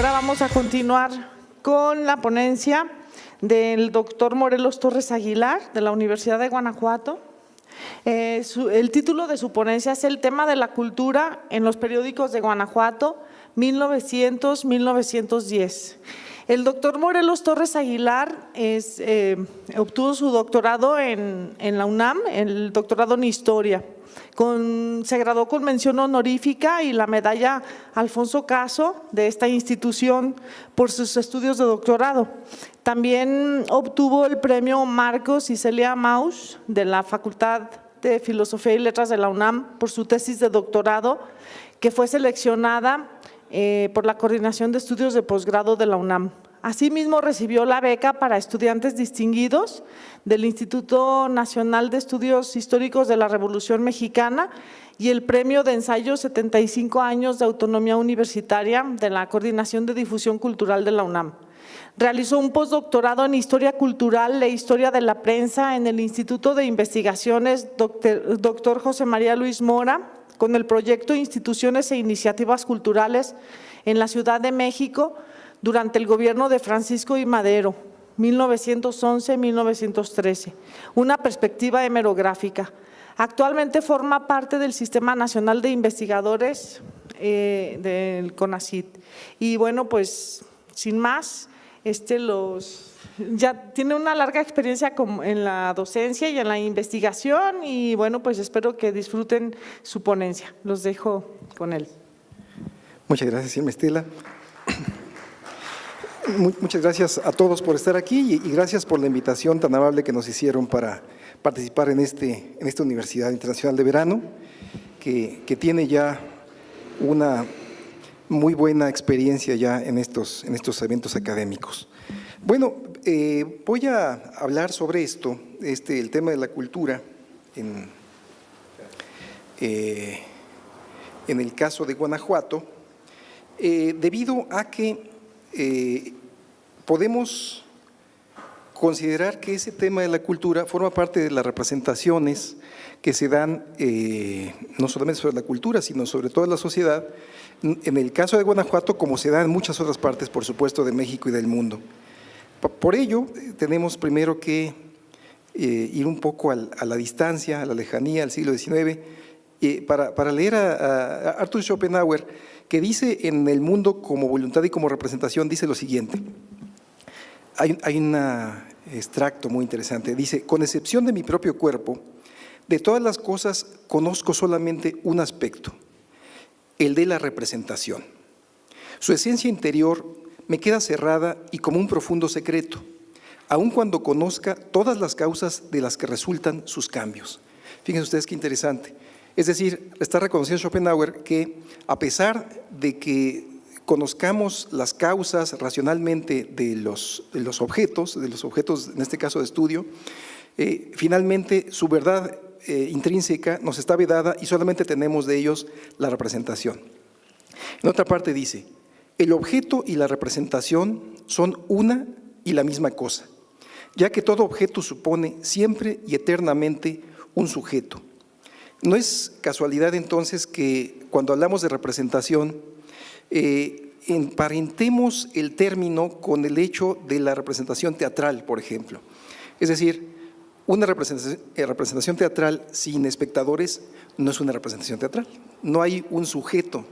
Ahora vamos a continuar con la ponencia del doctor Morelos Torres Aguilar, de la Universidad de Guanajuato. El título de su ponencia es El tema de la cultura en los periódicos de Guanajuato, 1900-1910. El doctor Morelos Torres Aguilar obtuvo su doctorado en la UNAM, el doctorado en Historia. Se graduó con mención honorífica y la medalla Alfonso Caso de esta institución por sus estudios de doctorado. También obtuvo el premio Marcos y Celia Mauss de la Facultad de Filosofía y Letras de la UNAM por su tesis de doctorado, que fue seleccionada por la Coordinación de Estudios de Posgrado de la UNAM. Asimismo, recibió la beca para estudiantes distinguidos del Instituto Nacional de Estudios Históricos de la Revolución Mexicana y el premio de ensayo 75 años de autonomía universitaria de la Coordinación de Difusión Cultural de la UNAM. Realizó un postdoctorado en Historia Cultural e Historia de la Prensa en el Instituto de Investigaciones Dr. José María Luis Mora, con el proyecto Instituciones e Iniciativas Culturales en la Ciudad de México durante el gobierno de Francisco I. Madero, 1911-1913, una perspectiva hemerográfica. Actualmente forma parte del Sistema Nacional de Investigadores del CONACYT. Y bueno, pues sin más, ya tiene una larga experiencia en la docencia y en la investigación y bueno, pues espero que disfruten su ponencia. Los dejo con él. Muchas gracias, Irma Estela. Muchas gracias a todos por estar aquí y gracias por la invitación tan amable que nos hicieron para participar en esta Universidad Internacional de Verano, que tiene ya una muy buena experiencia ya en estos eventos académicos. Bueno, voy a hablar sobre esto, el tema de la cultura en el caso de Guanajuato, debido a que podemos considerar que ese tema de la cultura forma parte de las representaciones que se dan no solamente sobre la cultura, sino sobre toda la sociedad, en el caso de Guanajuato, como se da en muchas otras partes, por supuesto, de México y del mundo. Por ello, tenemos primero que ir un poco a la distancia, a la lejanía, al siglo XIX, para leer a Arthur Schopenhauer, que dice en El mundo como voluntad y como representación, dice lo siguiente. Hay un extracto muy interesante, dice: con excepción de mi propio cuerpo, de todas las cosas conozco solamente un aspecto, el de la representación. Su esencia interior me queda cerrada y como un profundo secreto, aun cuando conozca todas las causas de las que resultan sus cambios. Fíjense ustedes qué interesante. Es decir, está reconociendo Schopenhauer que a pesar de que conozcamos las causas racionalmente de los objetos, en este caso de estudio, finalmente su verdad intrínseca nos está vedada y solamente tenemos de ellos la representación. En otra parte dice: el objeto y la representación son una y la misma cosa, ya que todo objeto supone siempre y eternamente un sujeto. No es casualidad entonces que cuando hablamos de representación emparentemos el término con el hecho de la representación teatral, por ejemplo. Es decir, una representación teatral sin espectadores no es una representación teatral. No hay un sujeto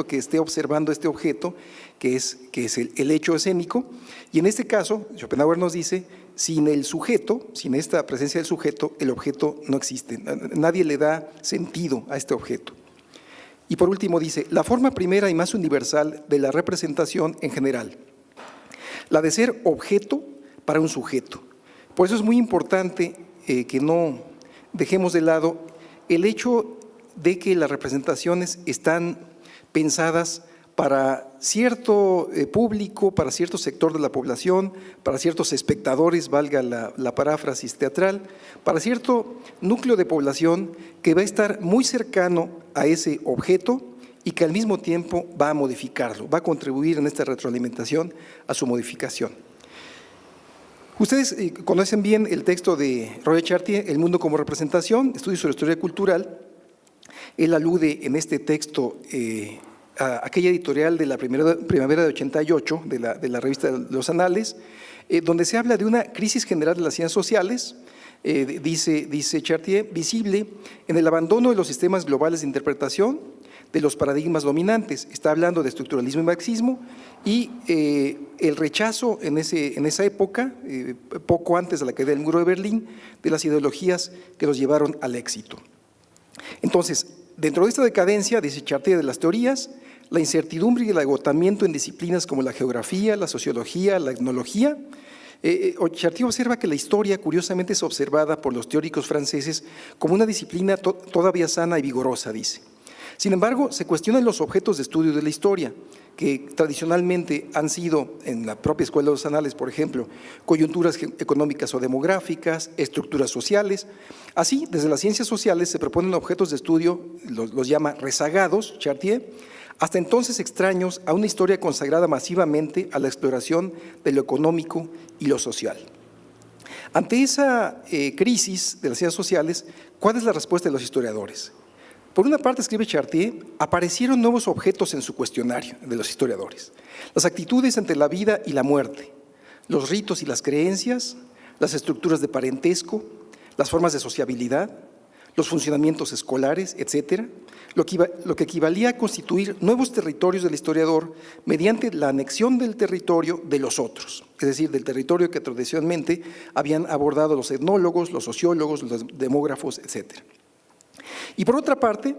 que esté observando este objeto, que es el hecho escénico. Y en este caso, Schopenhauer nos dice, sin el sujeto, sin esta presencia del sujeto, el objeto no existe. Nadie le da sentido a este objeto. Y por último dice: la forma primera y más universal de la representación en general, la de ser objeto para un sujeto. Por eso es muy importante que no dejemos de lado el hecho de que las representaciones están pensadas para cierto público, para cierto sector de la población, para ciertos espectadores, valga la paráfrasis teatral, para cierto núcleo de población que va a estar muy cercano a ese objeto y que al mismo tiempo va a modificarlo, va a contribuir en esta retroalimentación a su modificación. Ustedes conocen bien el texto de Roger Chartier, El mundo como representación, estudios sobre historia cultural. Él alude en este texto aquella editorial de la primavera de 88, de la revista Los Anales, donde se habla de una crisis general de las ciencias sociales, dice Chartier, visible en el abandono de los sistemas globales de interpretación de los paradigmas dominantes. Está hablando de estructuralismo y marxismo y el rechazo en esa época, poco antes de la caída del muro de Berlín, de las ideologías que los llevaron al éxito. Entonces, dentro de esta decadencia, dice Chartier, de las teorías, la incertidumbre y el agotamiento en disciplinas como la geografía, la sociología, la etnología. Chartier observa que la historia, curiosamente, es observada por los teóricos franceses como una disciplina todavía sana y vigorosa, dice. Sin embargo, se cuestionan los objetos de estudio de la historia, que tradicionalmente han sido, en la propia Escuela de los Anales, por ejemplo, coyunturas económicas o demográficas, estructuras sociales. Así, desde las ciencias sociales se proponen objetos de estudio, los llama rezagados, Chartier, hasta entonces extraños a una historia consagrada masivamente a la exploración de lo económico y lo social. Ante esa crisis de las ciencias sociales, ¿cuál es la respuesta de los historiadores? Por una parte, escribe Chartier, aparecieron nuevos objetos en su cuestionario de los historiadores: las actitudes ante la vida y la muerte, los ritos y las creencias, las estructuras de parentesco, las formas de sociabilidad, los funcionamientos escolares, etcétera, lo que equivalía a constituir nuevos territorios del historiador mediante la anexión del territorio de los otros, es decir, del territorio que tradicionalmente habían abordado los etnólogos, los sociólogos, los demógrafos, etcétera. Y por otra parte,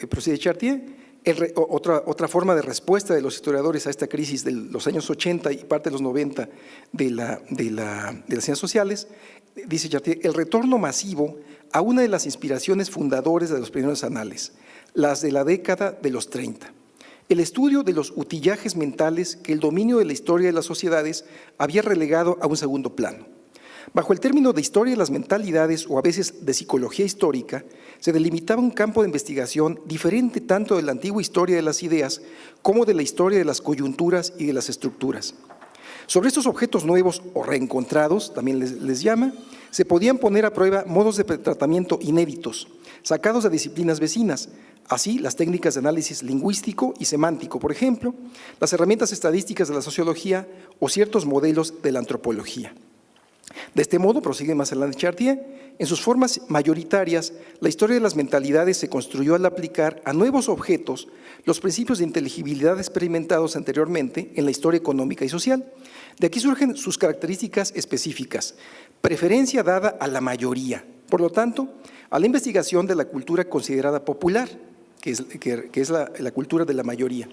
prosigue Chartier, otra forma de respuesta de los historiadores a esta crisis de los años 80 y parte de los 90 de las ciencias sociales, dice Chartier, el retorno masivo a una de las inspiraciones fundadoras de los primeros anales, las de la década de los 30. El estudio de los utillajes mentales que el dominio de la historia de las sociedades había relegado a un segundo plano. Bajo el término de historia de las mentalidades o a veces de psicología histórica, se delimitaba un campo de investigación diferente tanto de la antigua historia de las ideas como de la historia de las coyunturas y de las estructuras. Sobre estos objetos nuevos o reencontrados, también les llama, se podían poner a prueba modos de tratamiento inéditos, sacados de disciplinas vecinas, así las técnicas de análisis lingüístico y semántico, por ejemplo, las herramientas estadísticas de la sociología o ciertos modelos de la antropología. De este modo, prosigue más adelante Chartier, en sus formas mayoritarias, la historia de las mentalidades se construyó al aplicar a nuevos objetos los principios de inteligibilidad experimentados anteriormente en la historia económica y social. De aquí surgen sus características específicas: preferencia dada a la mayoría, por lo tanto, a la investigación de la cultura considerada popular, que es la cultura de la mayoría,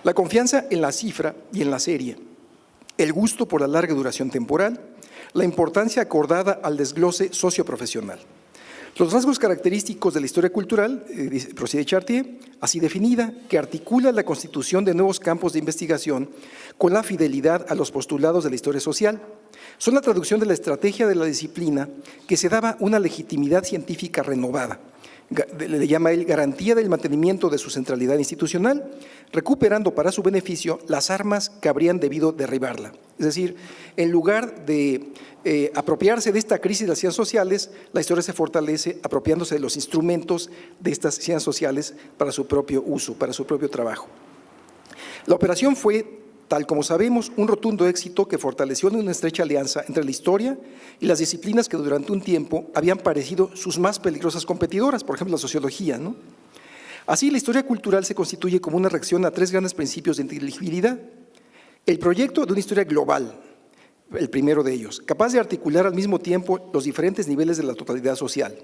la confianza en la cifra y en la serie, el gusto por la larga duración temporal, la importancia acordada al desglose socioprofesional. Los rasgos característicos de la historia cultural, prosigue Chartier, así definida, que articula la constitución de nuevos campos de investigación con la fidelidad a los postulados de la historia social, son la traducción de la estrategia de la disciplina que se daba una legitimidad científica renovada. Le llama él garantía del mantenimiento de su centralidad institucional, recuperando para su beneficio las armas que habrían debido derribarla. Es decir, en lugar de apropiarse de esta crisis de las ciencias sociales, la historia se fortalece apropiándose de los instrumentos de estas ciencias sociales para su propio uso, para su propio trabajo. La operación fue, tal como sabemos, un rotundo éxito que fortaleció una estrecha alianza entre la historia y las disciplinas que durante un tiempo habían parecido sus más peligrosas competidoras, por ejemplo la sociología, ¿no? Así, la historia cultural se constituye como una reacción a tres grandes principios de inteligibilidad. El proyecto de una historia global, el primero de ellos, capaz de articular al mismo tiempo los diferentes niveles de la totalidad social.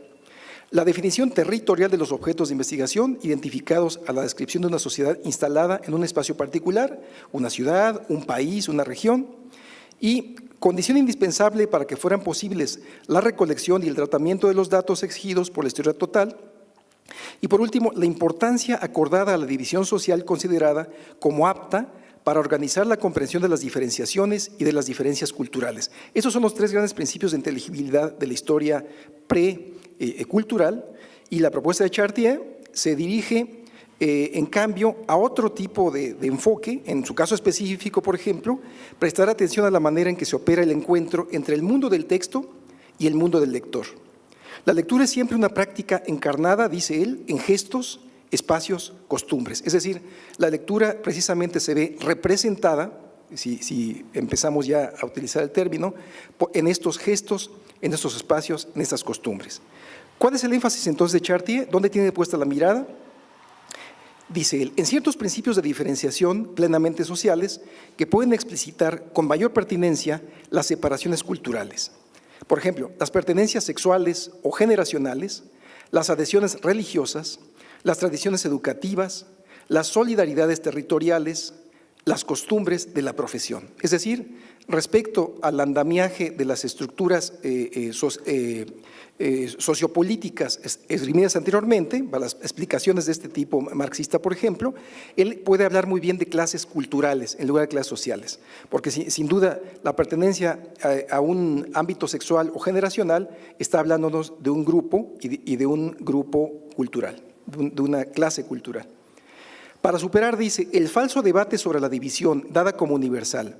La definición territorial de los objetos de investigación identificados a la descripción de una sociedad instalada en un espacio particular, una ciudad, un país, una región, y condición indispensable para que fueran posibles la recolección y el tratamiento de los datos exigidos por la historia total. Y por último, la importancia acordada a la división social considerada como apta para organizar la comprensión de las diferenciaciones y de las diferencias culturales. Esos son los tres grandes principios de inteligibilidad de la historia cultural, y la propuesta de Chartier se dirige en cambio a otro tipo de enfoque. En su caso específico, por ejemplo, prestar atención a la manera en que se opera el encuentro entre el mundo del texto y el mundo del lector. La lectura es siempre una práctica encarnada, dice él, en gestos, espacios, costumbres. Es decir, la lectura precisamente se ve representada, si empezamos ya a utilizar el término, en estos gestos, en estos espacios, en estas costumbres. ¿Cuál es el énfasis entonces de Chartier? ¿Dónde tiene puesta la mirada? Dice él, en ciertos principios de diferenciación plenamente sociales que pueden explicitar con mayor pertinencia las separaciones culturales. Por ejemplo, las pertenencias sexuales o generacionales, las adhesiones religiosas, las tradiciones educativas, las solidaridades territoriales, las costumbres de la profesión. Es decir, respecto al andamiaje de las estructuras sociopolíticas esgrimidas anteriormente, las explicaciones de este tipo marxista, por ejemplo, él puede hablar muy bien de clases culturales en lugar de clases sociales, porque sin duda la pertenencia a un ámbito sexual o generacional está hablándonos de un grupo y de un grupo cultural, de una clase cultural. Para superar, dice, el falso debate sobre la división, dada como universal,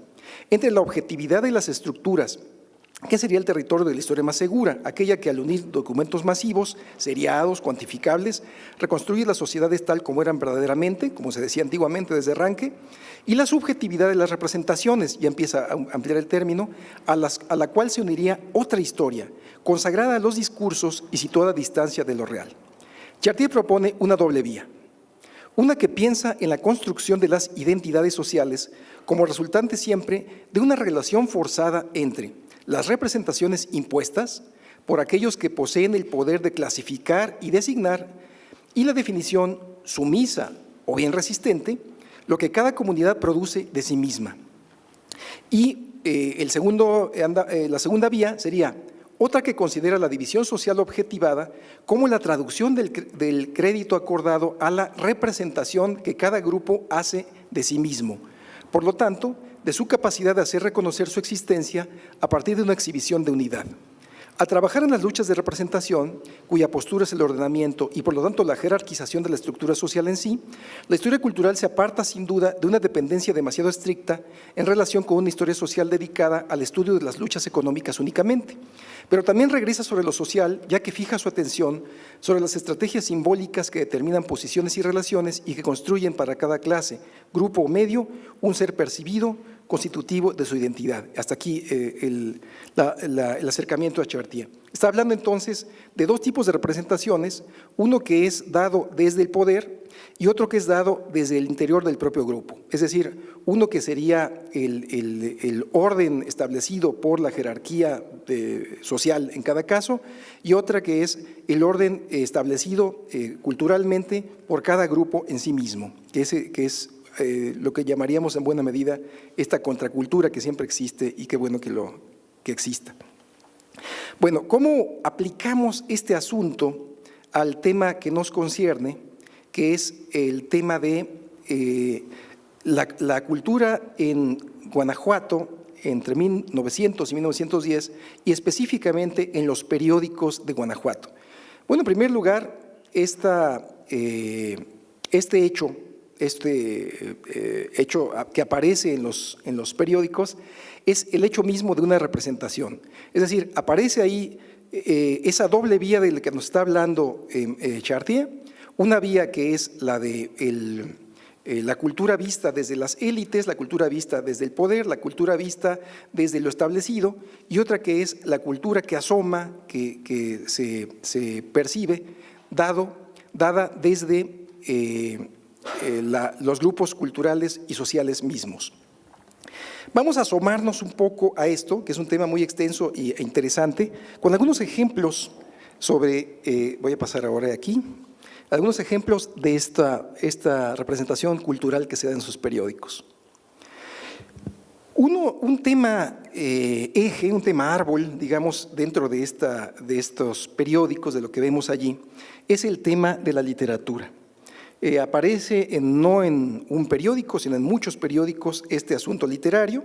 entre la objetividad de las estructuras, ¿qué sería el territorio de la historia más segura? Aquella que al unir documentos masivos, seriados, cuantificables, reconstruye las sociedades tal como eran verdaderamente, como se decía antiguamente desde arranque, y la subjetividad de las representaciones, ya empieza a ampliar el término, a la cual se uniría otra historia, consagrada a los discursos y situada a distancia de lo real. Chartier propone una doble vía. Una que piensa en la construcción de las identidades sociales como resultante siempre de una relación forzada entre las representaciones impuestas por aquellos que poseen el poder de clasificar y designar y la definición sumisa o bien resistente, lo que cada comunidad produce de sí misma. Y la segunda vía sería otra que considera la división social objetivada como la traducción del crédito acordado a la representación que cada grupo hace de sí mismo. Por lo tanto, de su capacidad de hacer reconocer su existencia a partir de una exhibición de unidad. Al trabajar en las luchas de representación, cuya postura es el ordenamiento y por lo tanto la jerarquización de la estructura social en sí, la historia cultural se aparta sin duda de una dependencia demasiado estricta en relación con una historia social dedicada al estudio de las luchas económicas únicamente, pero también regresa sobre lo social, ya que fija su atención sobre las estrategias simbólicas que determinan posiciones y relaciones y que construyen para cada clase, grupo o medio un ser percibido, constitutivo de su identidad. Hasta aquí el acercamiento a Chartier. Está hablando entonces de dos tipos de representaciones, uno que es dado desde el poder y otro que es dado desde el interior del propio grupo. Es decir, uno que sería el orden establecido por la jerarquía social en cada caso y otra que es el orden establecido culturalmente por cada grupo en sí mismo, que es lo que llamaríamos en buena medida esta contracultura que siempre existe y qué bueno que exista. Bueno, ¿cómo aplicamos este asunto al tema que nos concierne, que es el tema de la cultura en Guanajuato entre 1900 y 1910 y específicamente en los periódicos de Guanajuato? Bueno, en primer lugar, este hecho que aparece en los periódicos es el hecho mismo de una representación. Es decir, aparece ahí esa doble vía de la que nos está hablando Chartier, una vía que es la de la cultura vista desde las élites, la cultura vista desde el poder, la cultura vista desde lo establecido, y otra que es la cultura que asoma, que se percibe, dada desde los grupos culturales y sociales mismos. Vamos a asomarnos un poco a esto, que es un tema muy extenso e interesante, con algunos ejemplos sobre, voy a pasar ahora aquí, algunos ejemplos de esta representación cultural que se da en sus periódicos. Un tema eje, un tema árbol, digamos, dentro de estos periódicos, de lo que vemos allí, es el tema de la literatura. Aparece no en un periódico, sino en muchos periódicos este asunto literario,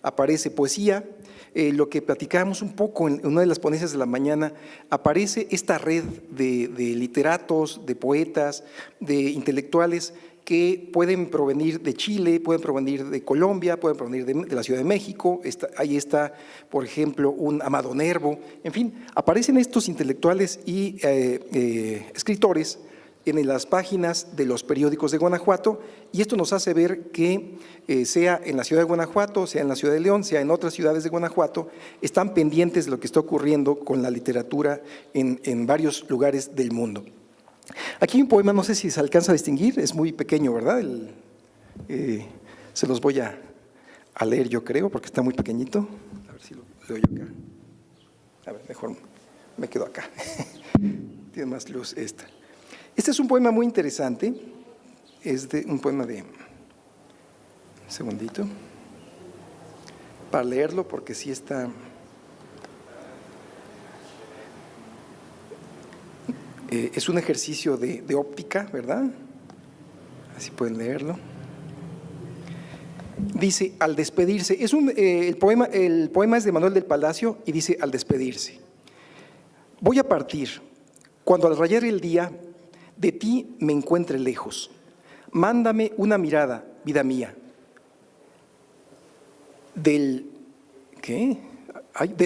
aparece poesía, lo que platicábamos un poco en una de las ponencias de la mañana, aparece esta red de literatos, de poetas, de intelectuales que pueden provenir de Chile, pueden provenir de Colombia, pueden provenir de la Ciudad de México, ahí está, por ejemplo, un Amado Nervo, en fin, aparecen estos intelectuales y escritores en las páginas de los periódicos de Guanajuato, y esto nos hace ver que sea en la ciudad de Guanajuato, sea en la ciudad de León, sea en otras ciudades de Guanajuato, están pendientes de lo que está ocurriendo con la literatura en varios lugares del mundo. Aquí hay un poema, no sé si se alcanza a distinguir, es muy pequeño, ¿verdad? Se los voy a leer, yo creo, porque está muy pequeñito. A ver si lo leo yo acá. A ver, mejor me quedo acá. Tiene más luz esta. Este es un poema muy interesante, es un poema de… Un segundito, para leerlo, porque sí está… es un ejercicio de óptica, ¿verdad? Así pueden leerlo. Dice, al despedirse, el poema es de Manuel del Palacio y dice, al despedirse. Voy a partir, cuando al rayar el día, de ti me encuentre lejos. Mándame una mirada, vida mía. Del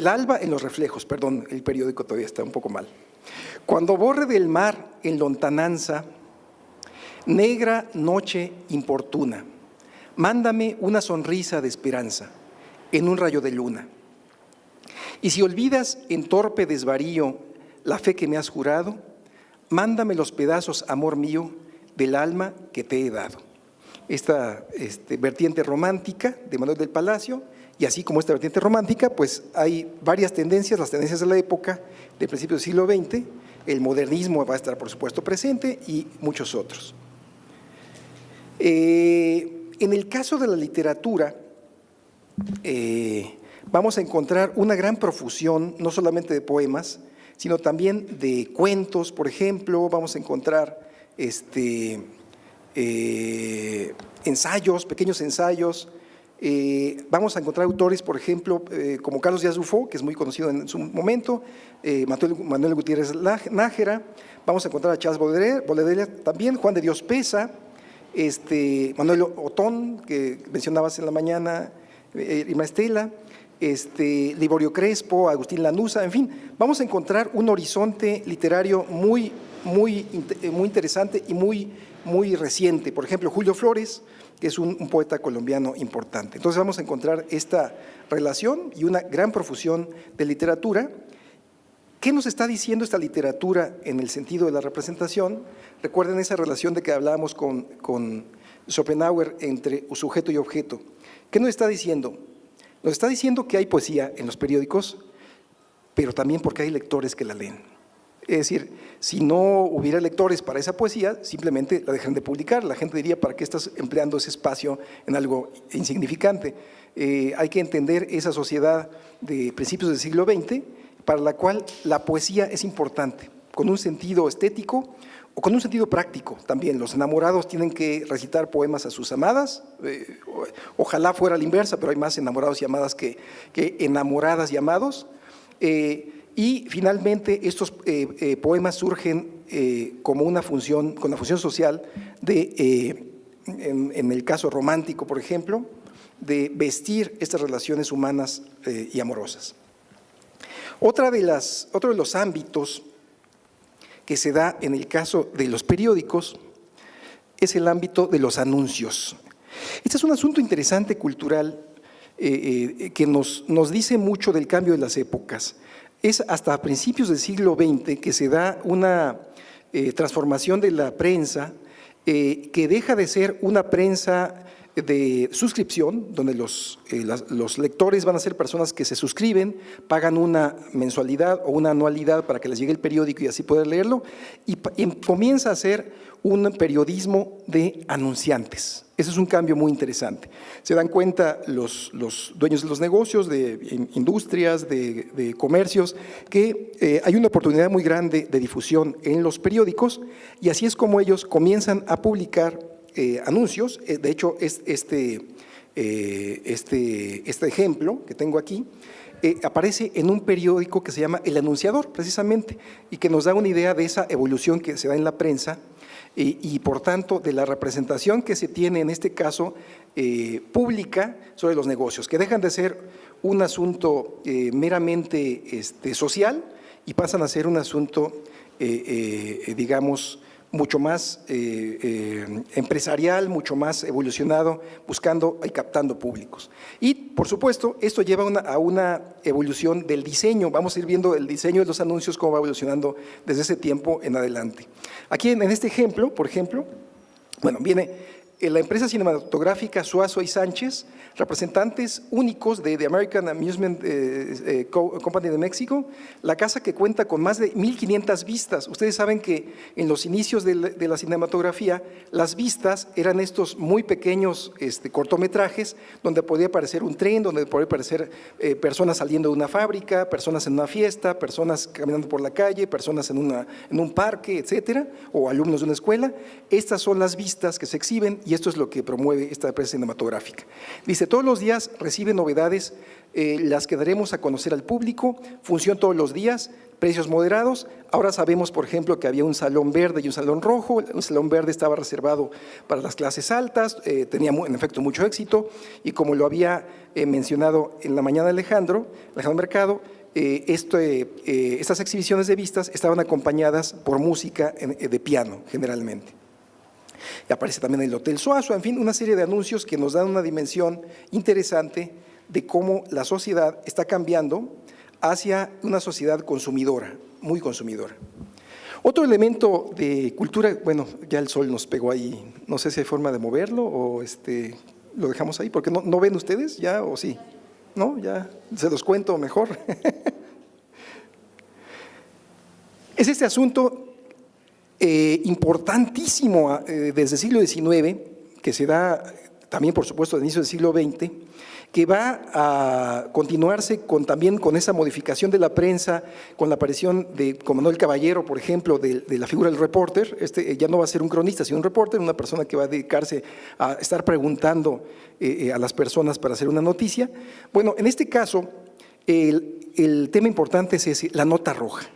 alba en los reflejos, perdón, el periódico todavía está un poco mal. Cuando borre del mar en lontananza, negra noche importuna, mándame una sonrisa de esperanza en un rayo de luna. Y si olvidas en torpe desvarío la fe que me has jurado, mándame los pedazos, amor mío, del alma que te he dado. Esta vertiente romántica de Manuel del Palacio, y así como esta vertiente romántica, pues hay varias tendencias, las tendencias de la época, de principios del siglo XX, el modernismo va a estar por supuesto presente y muchos otros. En el caso de la literatura, vamos a encontrar una gran profusión, no solamente de poemas, sino también de cuentos, por ejemplo, vamos a encontrar ensayos, pequeños ensayos, vamos a encontrar autores, por ejemplo, como Carlos Díaz Dufo, que es muy conocido en su momento, Manuel Gutiérrez Nájera, vamos a encontrar a Charles Baudelaire también, Juan de Dios Peza, Manuel Otón, que mencionabas en la mañana, Irma Estela, Liborio Crespo, Agustín Lanuza, en fin, vamos a encontrar un horizonte literario muy interesante y muy reciente. Por ejemplo, Julio Flores, que es un poeta colombiano importante. Entonces vamos a encontrar esta relación y una gran profusión de literatura. ¿Qué nos está diciendo esta literatura en el sentido de la representación? Recuerden esa relación de que hablábamos con Schopenhauer entre sujeto y objeto. ¿Qué nos está diciendo? Nos está diciendo que hay poesía en los periódicos, pero también porque hay lectores que la leen. Es decir, si no hubiera lectores para esa poesía, simplemente la dejan de publicar. La gente diría, ¿para qué estás empleando ese espacio en algo insignificante? Hay que entender esa sociedad de principios del siglo XX, para la cual la poesía es importante, con un sentido estético o con un sentido práctico también. Los enamorados tienen que recitar poemas a sus amadas, ojalá fuera la inversa, pero hay más enamorados y amadas que enamoradas y amados. Y finalmente estos poemas surgen como una función, con la función social de, en el caso romántico, por ejemplo, de vestir estas relaciones humanas y amorosas. Otro de los ámbitos que se da en el caso de los periódicos es el ámbito de los anuncios. Este es un asunto interesante cultural que nos dice mucho del cambio de las épocas. Es hasta principios del siglo XX que se da una transformación de la prensa que deja de ser una prensa de suscripción, donde los lectores van a ser personas que se suscriben, pagan una mensualidad o una anualidad para que les llegue el periódico y así poder leerlo, y comienza a ser un periodismo de anunciantes. Ese es un cambio muy interesante. Se dan cuenta los dueños de los negocios, de industrias, de comercios, que hay una oportunidad muy grande de difusión en los periódicos, y así es como ellos comienzan a publicar anuncios. De hecho, este ejemplo que tengo aquí aparece en un periódico que se llama El Anunciador, precisamente, y que nos da una idea de esa evolución que se da en la prensa y por tanto de la representación que se tiene en este caso pública sobre los negocios, que dejan de ser un asunto meramente social y pasan a ser un asunto digamos mucho más empresarial, mucho más evolucionado, buscando y captando públicos. Y, por supuesto, esto lleva a una evolución del diseño. Vamos a ir viendo el diseño de los anuncios, cómo va evolucionando desde ese tiempo en adelante. Aquí en este ejemplo, por ejemplo, bueno, viene la empresa cinematográfica Suazo y Sánchez, representantes únicos de American Amusement Company de México, la casa que cuenta con más de 1,500 vistas. Ustedes saben que en los inicios de la cinematografía, las vistas eran estos muy pequeños cortometrajes, donde podía aparecer un tren, donde podía aparecer personas saliendo de una fábrica, personas en una fiesta, personas caminando por la calle, personas en un parque, etcétera, o alumnos de una escuela. Estas son las vistas que se exhiben y esto es lo que promueve esta empresa cinematográfica. Dice, todos los días recibe novedades, las que daremos a conocer al público, función todos los días, precios moderados. Ahora sabemos, por ejemplo, que había un salón verde y un salón rojo. Un salón verde estaba reservado para las clases altas, tenía en efecto mucho éxito, y como lo había mencionado en la mañana Alejandro Mercado, estas exhibiciones de vistas estaban acompañadas por música de piano, generalmente. Y aparece también el Hotel Suazo, en fin, una serie de anuncios que nos dan una dimensión interesante de cómo la sociedad está cambiando hacia una sociedad consumidora, muy consumidora. Otro elemento de cultura, bueno, ya el sol nos pegó ahí, no sé si hay forma de moverlo o lo dejamos ahí, porque no ven ustedes ya o sí, ¿no? Ya se los cuento mejor. Es este asunto importantísimo desde el siglo XIX, que se da también, por supuesto, al inicio del siglo XX, que va a continuarse también con esa modificación de la prensa, con la aparición de Manuel Caballero, por ejemplo, de la figura del reporter. Ya no va a ser un cronista, sino un reporter, una persona que va a dedicarse a estar preguntando a las personas para hacer una noticia. Bueno, en este caso, el tema importante es la nota roja.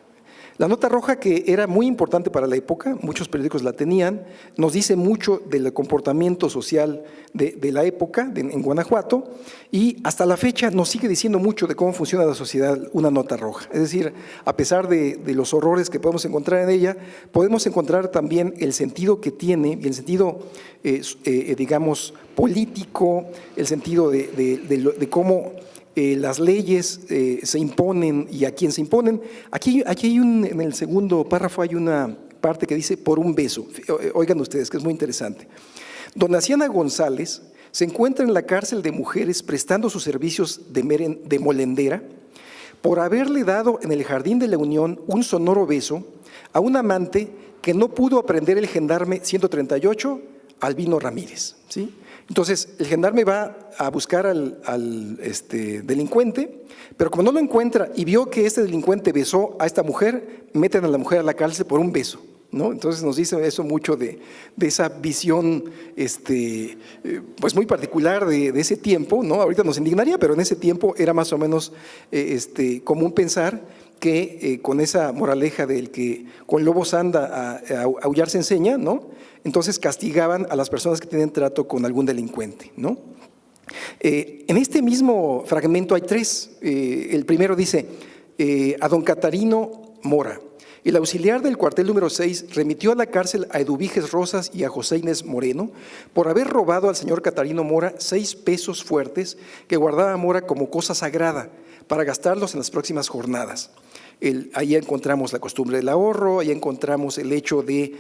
La nota roja, que era muy importante para la época, muchos periódicos la tenían, nos dice mucho del comportamiento social de la época en Guanajuato, y hasta la fecha nos sigue diciendo mucho de cómo funciona la sociedad una nota roja. Es decir, a pesar de los horrores que podemos encontrar en ella, podemos encontrar también el sentido que tiene, y el sentido, digamos, político, el sentido de cómo las leyes se imponen y a quién se imponen. Aquí en el segundo párrafo hay una parte que dice por un beso. Oigan ustedes, que es muy interesante. Don Aciana González se encuentra en la cárcel de mujeres prestando sus servicios de molendera por haberle dado en el Jardín de la Unión un sonoro beso a un amante que no pudo aprender el gendarme 138, Albino Ramírez, ¿sí? Entonces, el gendarme va a buscar al delincuente, pero como no lo encuentra y vio que este delincuente besó a esta mujer, meten a la mujer a la cárcel por un beso, ¿no? Entonces nos dice eso mucho de esa visión pues muy particular de ese tiempo, ¿no? Ahorita nos indignaría, pero en ese tiempo era más o menos común pensar que con esa moraleja del que con lobos anda, a aullar se enseña, ¿no? Entonces castigaban a las personas que tienen trato con algún delincuente, ¿no? En este mismo fragmento hay tres. El primero dice, a don Catarino Mora, el auxiliar del cuartel número 6 remitió a la cárcel a Eduviges Rosas y a José Inés Moreno por haber robado al señor Catarino Mora 6 pesos fuertes que guardaba Mora como cosa sagrada para gastarlos en las próximas jornadas. Ahí encontramos la costumbre del ahorro, ahí encontramos el hecho de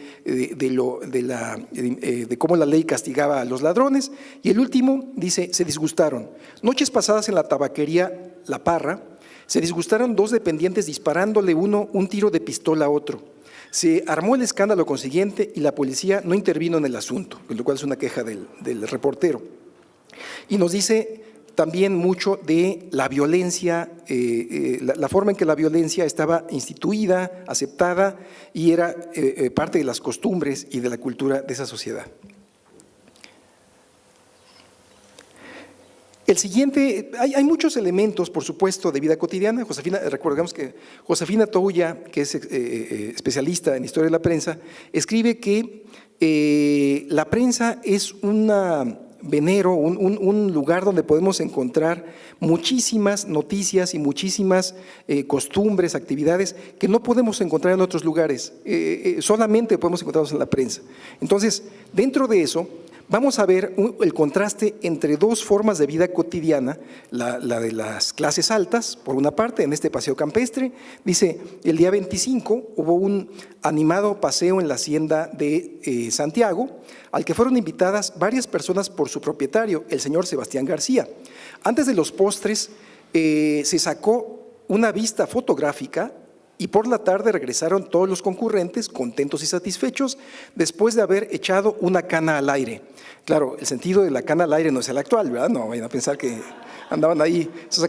cómo la ley castigaba a los ladrones. Y el último dice, se disgustaron. Noches pasadas en la tabaquería La Parra, se disgustaron 2 dependientes disparándole un tiro de pistola a otro. Se armó el escándalo consiguiente y la policía no intervino en el asunto, lo cual es una queja del reportero. Y nos dice también mucho de la violencia, la forma en que la violencia estaba instituida, aceptada y era parte de las costumbres y de la cultura de esa sociedad. El siguiente, hay muchos elementos, por supuesto, de vida cotidiana. Recordemos que Josefina Touya, que es especialista en historia de la prensa, escribe que la prensa es una venero, un lugar donde podemos encontrar muchísimas noticias y muchísimas costumbres, actividades que no podemos encontrar en otros lugares, solamente podemos encontrarlos en la prensa. Entonces, dentro de eso, vamos a ver el contraste entre dos formas de vida cotidiana, la de las clases altas, por una parte, en este paseo campestre. Dice, el día 25 hubo un animado paseo en la hacienda de Santiago, al que fueron invitadas varias personas por su propietario, el señor Sebastián García. Antes de los postres, se sacó una vista fotográfica y por la tarde regresaron todos los concurrentes contentos y satisfechos después de haber echado una cana al aire. Claro, el sentido de la cana al aire no es el actual, ¿verdad? No vayan a pensar que andaban ahí, se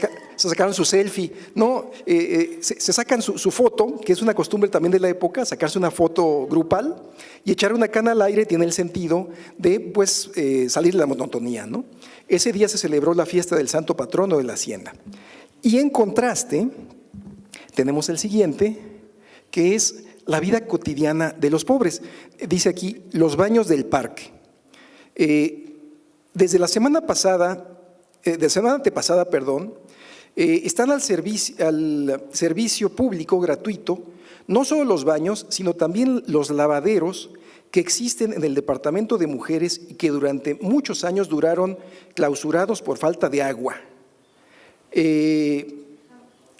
sacaron su selfie. No, se sacan su foto, que es una costumbre también de la época, sacarse una foto grupal y echar una cana al aire tiene el sentido de pues, salir de la monotonía, ¿no? Ese día se celebró la fiesta del santo patrono de la hacienda. Y en contraste, tenemos el siguiente, que es la vida cotidiana de los pobres. Dice aquí, los baños del parque. Desde la semana antepasada, están al servicio público gratuito, no solo los baños, sino también los lavaderos que existen en el departamento de mujeres y que durante muchos años duraron clausurados por falta de agua.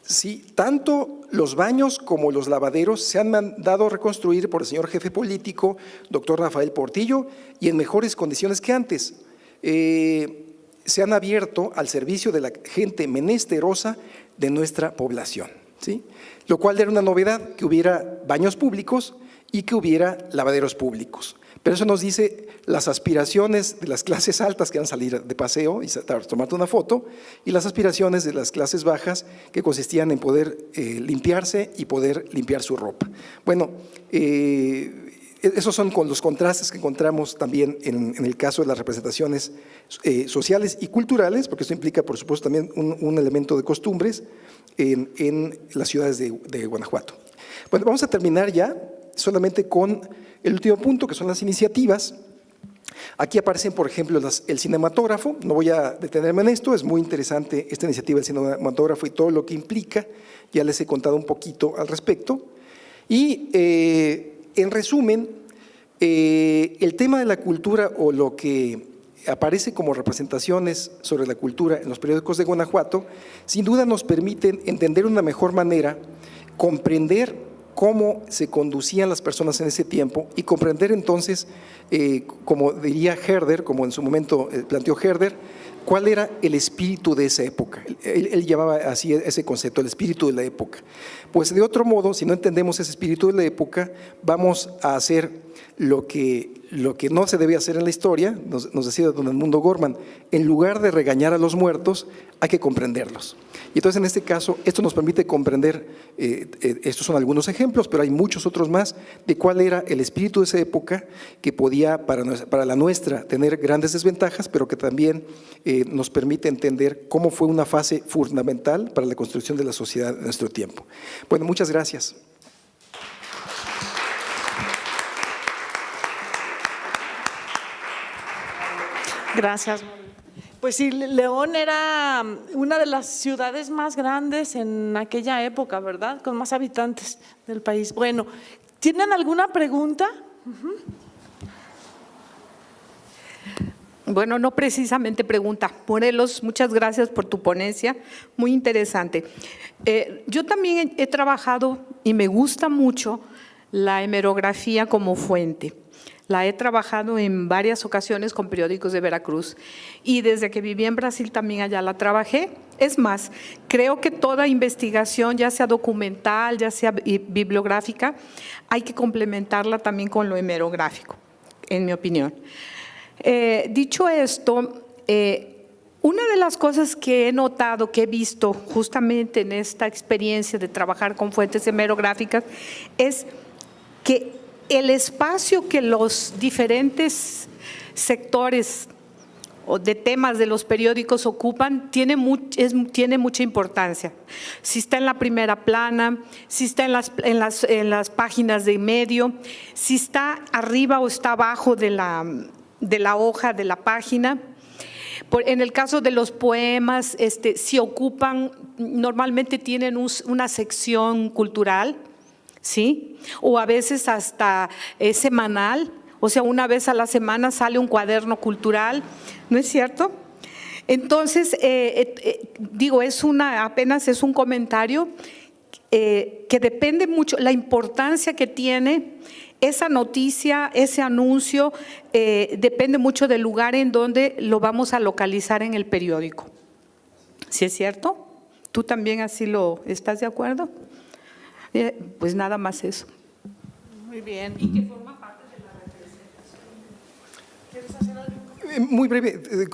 Sí, tanto los baños como los lavaderos se han mandado reconstruir por el señor jefe político, doctor Rafael Portillo, y en mejores condiciones que antes. Se han abierto al servicio de la gente menesterosa de nuestra población, ¿sí? Lo cual era una novedad, que hubiera baños públicos y que hubiera lavaderos públicos. Pero eso nos dice las aspiraciones de las clases altas que van a salir de paseo y tomarte una foto, y las aspiraciones de las clases bajas que consistían en poder limpiarse y poder limpiar su ropa. Bueno, esos son con los contrastes que encontramos también en el caso de las representaciones sociales y culturales, porque esto implica, por supuesto, también un elemento de costumbres en las ciudades de Guanajuato. Bueno, vamos a terminar ya solamente con el último punto, que son las iniciativas. Aquí aparecen, por ejemplo, el cinematógrafo. No voy a detenerme en esto, es muy interesante esta iniciativa del cinematógrafo y todo lo que implica. Ya les he contado un poquito al respecto. Y en resumen, el tema de la cultura, o lo que aparece como representaciones sobre la cultura en los periódicos de Guanajuato, sin duda nos permiten entender de una mejor manera, comprender cómo se conducían las personas en ese tiempo y comprender entonces, como diría Herder, como en su momento planteó Herder, cuál era el espíritu de esa época. Él llamaba así ese concepto, el espíritu de la época. Pues de otro modo, si no entendemos ese espíritu de la época, vamos a hacer lo que no se debe hacer en la historia, nos decía don Edmundo Gorman, en lugar de regañar a los muertos, hay que comprenderlos. Y entonces en este caso, esto nos permite comprender, estos son algunos ejemplos, pero hay muchos otros más, de cuál era el espíritu de esa época, que podía para la nuestra tener grandes desventajas, pero que también nos permite entender cómo fue una fase fundamental para la construcción de la sociedad de nuestro tiempo. Bueno, muchas gracias. Gracias. Pues sí, León era una de las ciudades más grandes en aquella época, ¿verdad? Con más habitantes del país. Bueno, ¿tienen alguna pregunta? Bueno, no precisamente pregunta. Morelos, muchas gracias por tu ponencia, muy interesante. Yo también he trabajado y me gusta mucho la hemerografía como fuente. La he trabajado en varias ocasiones con periódicos de Veracruz y desde que viví en Brasil también allá la trabajé. Es más, creo que toda investigación, ya sea documental, ya sea bibliográfica, hay que complementarla también con lo hemerográfico, en mi opinión. Dicho esto, una de las cosas que he notado, que he visto justamente en esta experiencia de trabajar con fuentes hemerográficas, es que el espacio que los diferentes sectores o de temas de los periódicos ocupan tiene mucha importancia. Si está en la primera plana, si está en las páginas de medio, si está arriba o está abajo de la hoja de la página. En el caso de los poemas, si ocupan, normalmente tienen una sección cultural, ¿sí? O a veces hasta semanal, o sea, una vez a la semana sale un cuaderno cultural, ¿no es cierto? Entonces, digo, apenas es un comentario que depende mucho, la importancia que tiene esa noticia, ese anuncio, depende mucho del lugar en donde lo vamos a localizar en el periódico. ¿Sí es cierto? ¿Tú también así estás de acuerdo? Pues nada más eso. Muy bien. Y que forma parte de la representación. ¿Quieres hacer algo? Muy breve,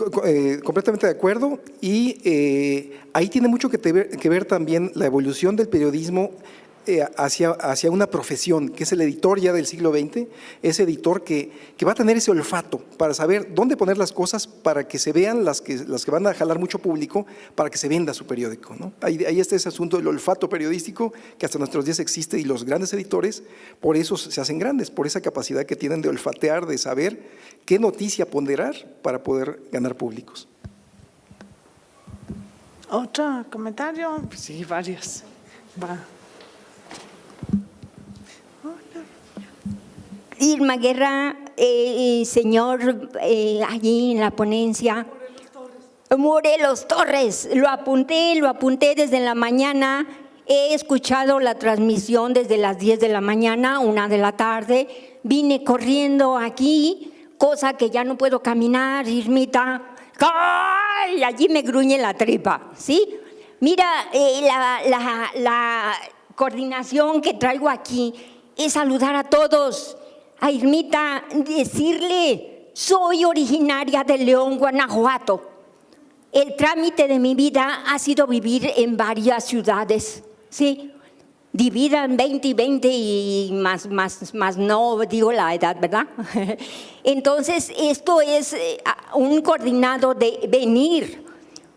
completamente de acuerdo, y ahí tiene mucho que ver también la evolución del periodismo hacia una profesión, que es el editor ya del siglo XX, ese editor que va a tener ese olfato para saber dónde poner las cosas para que se vean las que van a jalar mucho público, para que se venda su periódico, ¿no? Ahí está ese asunto del olfato periodístico que hasta nuestros días existe, y los grandes editores por eso se hacen grandes, por esa capacidad que tienen de olfatear, de saber qué noticia ponderar para poder ganar públicos. ¿Otro comentario? Pues sí, varios. Va. Irma Guerra, señor, allí en la ponencia. Morelos Torres, lo apunté desde la mañana. He escuchado la transmisión desde las 10 de la mañana, 1 de la tarde. Vine corriendo aquí, cosa que ya no puedo caminar, Irmita. ¡Ay! Allí me gruñe la tripa, ¿sí? Mira, la coordinación que traigo aquí es saludar a todos. A Irmita, decirle, soy originaria de León, Guanajuato. El trámite de mi vida ha sido vivir en varias ciudades, ¿sí? Dividan 20 y 20 y más no digo la edad, ¿verdad? Entonces, esto es un coordinado de venir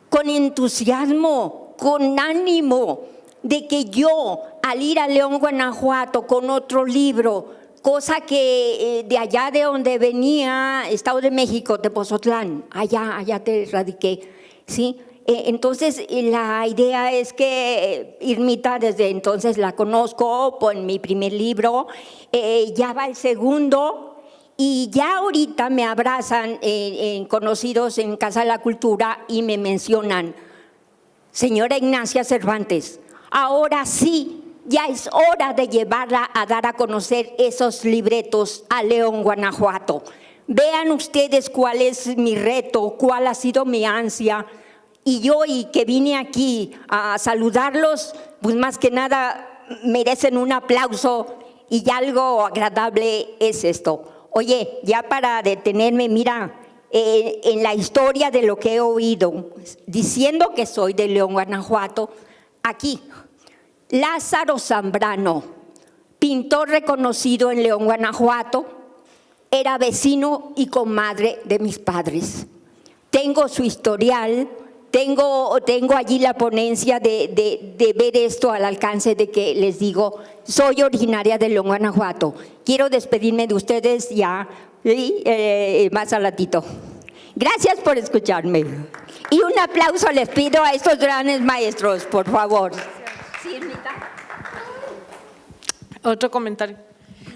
con entusiasmo, con ánimo, de que yo, al ir a León, Guanajuato, con otro libro, cosa que de allá de donde venía, Estado de México, Tepozotlán, allá te radiqué, ¿sí? Entonces, la idea es que Irmita, desde entonces la conozco por mi primer libro, ya va el segundo, y ya ahorita me abrazan conocidos en Casa de la Cultura y me mencionan, señora Ignacia Cervantes, ahora sí, ya es hora de llevarla a dar a conocer esos libretos a León, Guanajuato. Vean ustedes cuál es mi reto, cuál ha sido mi ansia. Y yo, y que vine aquí a saludarlos, pues más que nada merecen un aplauso, y algo agradable es esto. Oye, ya para detenerme, mira, en la historia de lo que he oído, diciendo que soy de León, Guanajuato, aquí, Lázaro Zambrano, pintor reconocido en León, Guanajuato, era vecino y comadre de mis padres. Tengo su historial, tengo allí la ponencia de ver esto al alcance de que les digo, soy originaria de León, Guanajuato. Quiero despedirme de ustedes ya más al ratito. Gracias por escucharme. Y un aplauso les pido a estos grandes maestros, por favor. Sí, Otro comentario.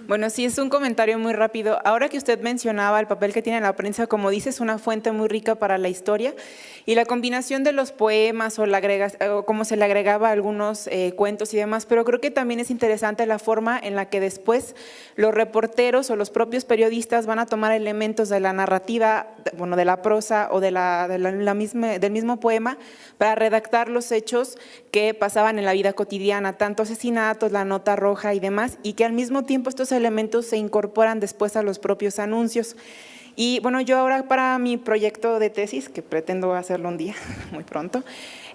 Bueno, sí, es un comentario muy rápido. Ahora que usted mencionaba el papel que tiene la prensa, como dice, es una fuente muy rica para la historia, y la combinación de los poemas o cómo se le agregaba algunos cuentos y demás, pero creo que también es interesante la forma en la que después los reporteros o los propios periodistas van a tomar elementos de la narrativa, bueno, de la prosa o del mismo poema para redactar los hechos que pasaban en la vida cotidiana, tanto asesinatos, la nota roja y demás, y que al mismo tiempo estos elementos se incorporan después a los propios anuncios. Y bueno, yo ahora para mi proyecto de tesis, que pretendo hacerlo un día, muy pronto,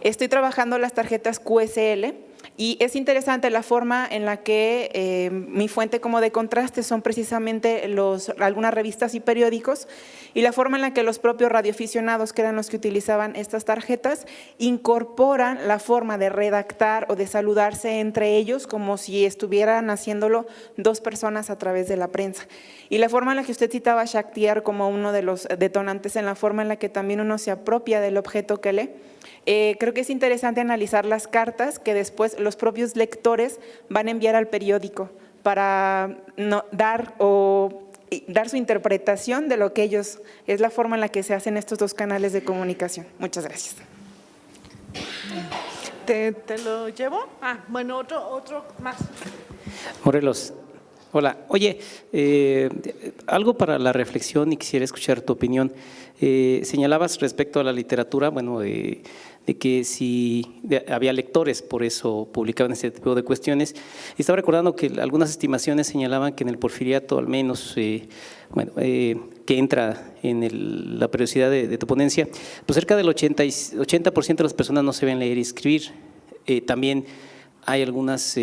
Estoy trabajando las tarjetas QSL y es interesante la forma en la que mi fuente como de contraste son precisamente algunas revistas y periódicos, y la forma en la que los propios radioaficionados, que eran los que utilizaban estas tarjetas, incorporan la forma de redactar o de saludarse entre ellos como si estuvieran haciéndolo dos personas a través de la prensa. Y la forma en la que usted citaba a Shaktiar como uno de los detonantes, en la forma en la que también uno se apropia del objeto que lee, creo que es interesante analizar las cartas que después los propios lectores van a enviar al periódico para dar su interpretación de lo que ellos, es la forma en la que se hacen estos dos canales de comunicación. Muchas gracias. ¿Te lo llevo? Bueno, otro más. Morelos, hola. Oye, algo para la reflexión y quisiera escuchar tu opinión. Señalabas respecto a la literatura, bueno, de que si había lectores, por eso publicaban este tipo de cuestiones. Y estaba recordando que algunas estimaciones señalaban que en el Porfiriato, al menos, que entra en la periodicidad de tu ponencia, pues cerca del 80% de las personas no saben leer y escribir. También hay algunas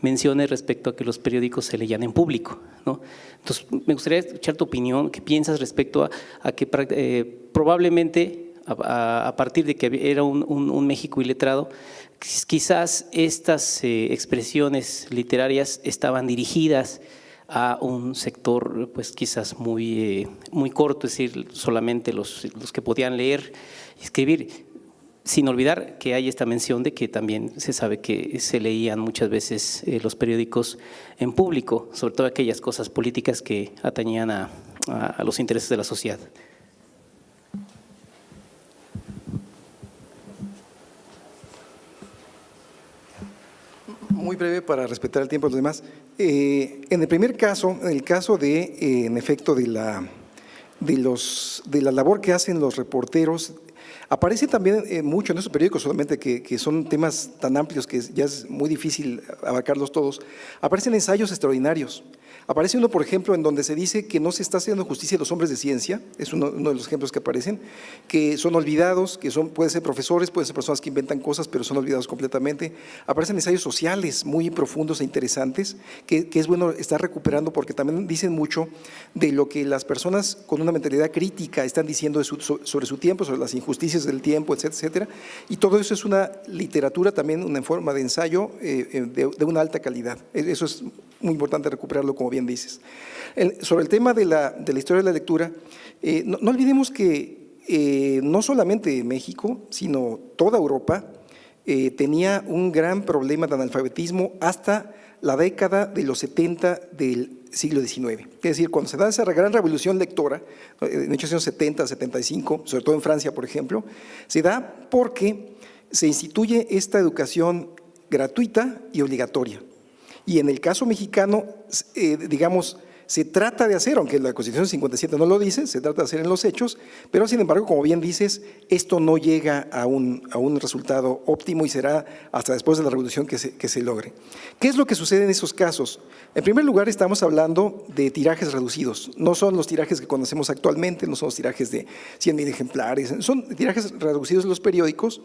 menciones respecto a que los periódicos se leían en público, ¿no? Entonces, me gustaría escuchar tu opinión, qué piensas respecto a que probablemente a partir de que era un México iletrado, quizás estas expresiones literarias estaban dirigidas a un sector pues quizás muy corto, es decir, solamente los que podían leer y escribir, sin olvidar que hay esta mención de que también se sabe que se leían muchas veces los periódicos en público, sobre todo aquellas cosas políticas que atañían a los intereses de la sociedad. Muy breve para respetar el tiempo de los demás. En el primer caso, en el caso en efecto, de la labor que hacen los reporteros, aparece también mucho en esos periódicos, solamente que son temas tan amplios que ya es muy difícil abarcarlos todos. Aparecen ensayos extraordinarios. Aparece uno, por ejemplo, en donde se dice que no se está haciendo justicia a los hombres de ciencia, es uno de los ejemplos que aparecen, que son olvidados, que pueden ser profesores, pueden ser personas que inventan cosas, pero son olvidados completamente. Aparecen ensayos sociales muy profundos e interesantes, que es bueno estar recuperando, porque también dicen mucho de lo que las personas con una mentalidad crítica están diciendo sobre su tiempo, sobre las injusticias del tiempo, etcétera, y todo eso es una literatura también, una forma de ensayo de una alta calidad. Eso es muy importante recuperarlo, como bien dices. Sobre el tema de la historia de la lectura, no olvidemos que no solamente México, sino toda Europa tenía un gran problema de analfabetismo hasta la década de los 70 del siglo XIX. Es decir, cuando se da esa gran revolución lectora, en 1870, 75, sobre todo en Francia, por ejemplo, se da porque se instituye esta educación gratuita y obligatoria. Y en el caso mexicano, digamos, se trata de hacer, aunque la Constitución 57 no lo dice, se trata de hacer en los hechos, pero sin embargo, como bien dices, esto no llega a un resultado óptimo y será hasta después de la revolución que se logre. ¿Qué es lo que sucede en esos casos? En primer lugar, estamos hablando de tirajes reducidos. No son los tirajes que conocemos actualmente, no son los tirajes de 100,000 ejemplares, son tirajes reducidos de los periódicos.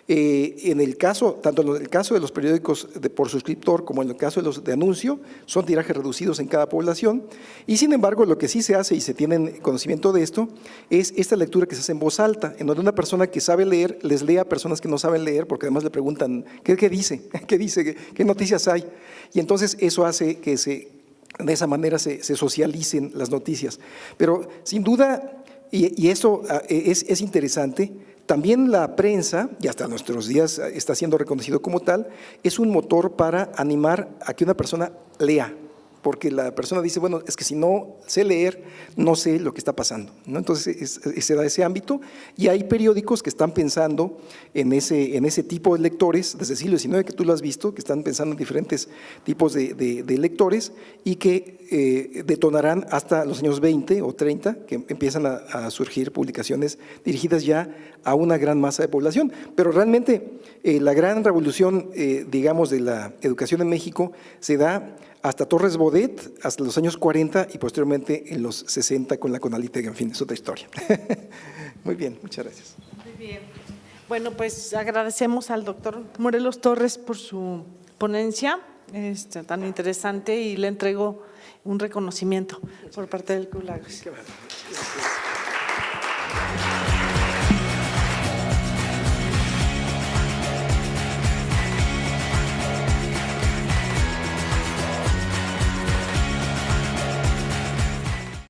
En el caso, tanto en el caso de los periódicos por suscriptor como en el caso de los de anuncio, son tirajes reducidos en cada población, y sin embargo lo que sí se hace, y se tienen conocimiento de esto, es esta lectura que se hace en voz alta, en donde una persona que sabe leer les lee a personas que no saben leer, porque además le preguntan, ¿qué dice? ¿Qué dice? ¿Qué noticias hay? Y entonces eso hace que de esa manera se socialicen las noticias. Pero sin duda, y eso es interesante, también la prensa, y hasta nuestros días está siendo reconocido como tal, es un motor para animar a que una persona lea, porque la persona dice, bueno, es que si no sé leer, no sé lo que está pasando, ¿no? Entonces se da ese ámbito, y hay periódicos que están pensando en ese tipo de lectores, desde el siglo XIX que tú lo has visto, que están pensando en diferentes tipos de lectores, y que detonarán hasta los años 20 o 30, que empiezan a surgir publicaciones dirigidas ya a una gran masa de población. Pero realmente la gran revolución, digamos, de la educación en México se da hasta Torres Bodet, hasta los años 40 y posteriormente en los 60 con la Conalitega. En fin, es otra historia. Muy bien, muchas gracias. Muy bien. Bueno, pues agradecemos al doctor Morelos Torres por su ponencia tan interesante y le entrego un reconocimiento por parte del Club Lagos.